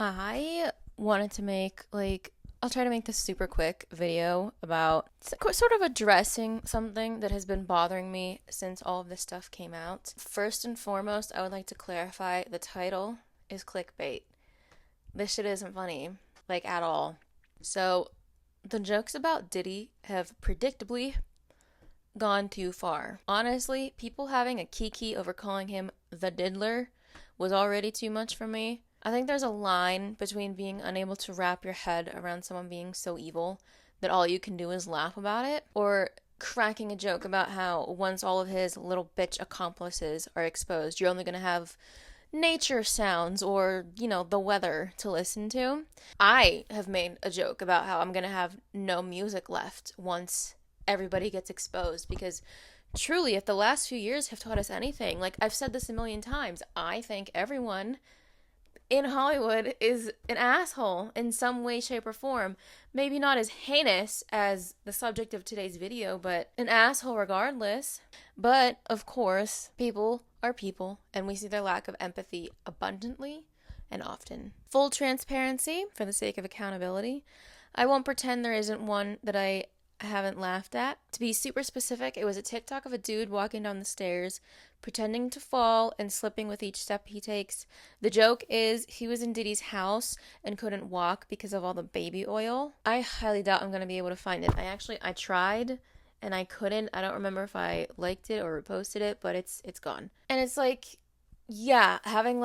I wanted to make, I'll try to make this super quick video about sort of addressing something that has been bothering me since all of this stuff came out. First and foremost, I would like to clarify the title is clickbait. This shit isn't funny, at all. So, the jokes about Diddy have predictably gone too far. Honestly, people having a kiki over calling him the diddler was already too much for me. I think there's a line between being unable to wrap your head around someone being so evil that all you can do is laugh about it, or cracking a joke about how once all of his little bitch accomplices are exposed, you're only going to have nature sounds or, the weather to listen to. I have made a joke about how I'm going to have no music left once everybody gets exposed, because truly, if the last few years have taught us anything, I've said this a million times, I think everyone in Hollywood is an asshole in some way, shape, or form. Maybe not as heinous as the subject of today's video, but an asshole regardless. But, of course, people are people, and we see their lack of empathy abundantly and often. Full transparency, for the sake of accountability, I won't pretend there isn't one that I haven't laughed at. To be super specific, it was a TikTok of a dude walking down the stairs, pretending to fall and slipping with each step he takes. The joke is he was in Diddy's house and couldn't walk because of all the baby oil. I highly doubt I'm going to be able to find it. I tried and I couldn't. I don't remember if I liked it or reposted it, but it's gone. And it's having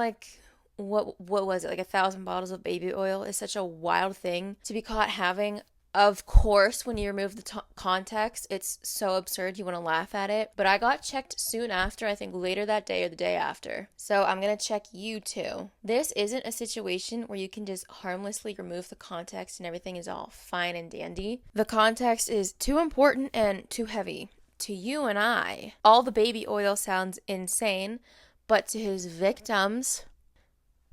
what was it, 1,000 bottles of baby oil is such a wild thing to be caught having. Of course, when you remove the context, it's so absurd you want to laugh at it. But I got checked soon after, I think later that day or the day after. So I'm going to check you too. This isn't a situation where you can just harmlessly remove the context and everything is all fine and dandy. The context is too important and too heavy. To you and I, all the baby oil sounds insane, but to his victims,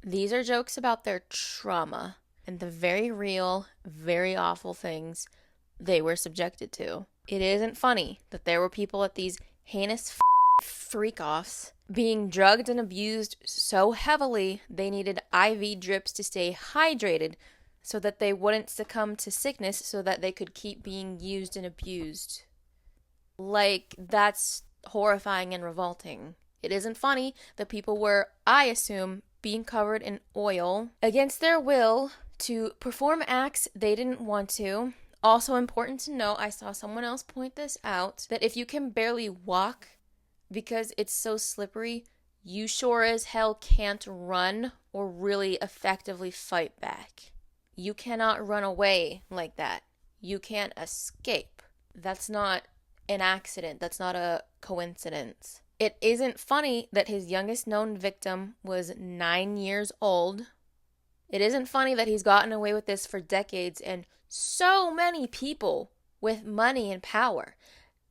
these are jokes about their trauma and the very real, very awful things they were subjected to. It isn't funny that there were people at these heinous freak-offs being drugged and abused so heavily they needed IV drips to stay hydrated so that they wouldn't succumb to sickness so that they could keep being used and abused. That's horrifying and revolting. It isn't funny that people were, I assume, being covered in oil against their will to perform acts they didn't want to. Also important to note, I saw someone else point this out, that if you can barely walk because it's so slippery, you sure as hell can't run or really effectively fight back. You cannot run away like that. You can't escape. That's not an accident. That's not a coincidence. It isn't funny that his youngest known victim was 9 years old. It isn't funny that he's gotten away with this for decades and so many people with money and power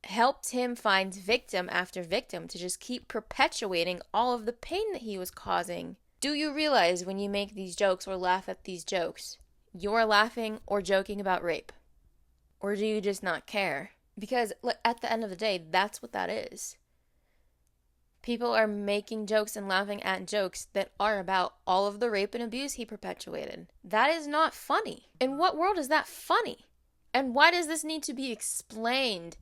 helped him find victim after victim to just keep perpetuating all of the pain that he was causing. Do you realize when you make these jokes or laugh at these jokes, you're laughing or joking about rape? Or do you just not care? Because at the end of the day, that's what that is. People are making jokes and laughing at jokes that are about all of the rape and abuse he perpetuated. That is not funny. In what world is that funny? And why does this need to be explained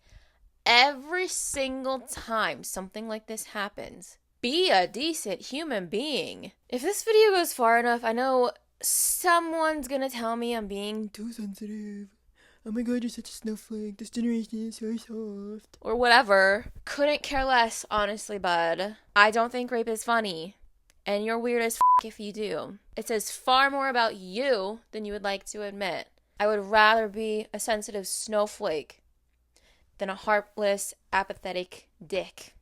every single time something like this happens? Be a decent human being. If this video goes far enough, I know someone's gonna tell me I'm being too sensitive. Oh my god, you're such a snowflake. This generation is so soft. Or whatever. Couldn't care less, honestly, bud. I don't think rape is funny. And you're weird as if you do. It says far more about you than you would like to admit. I would rather be a sensitive snowflake than a heartless, apathetic dick.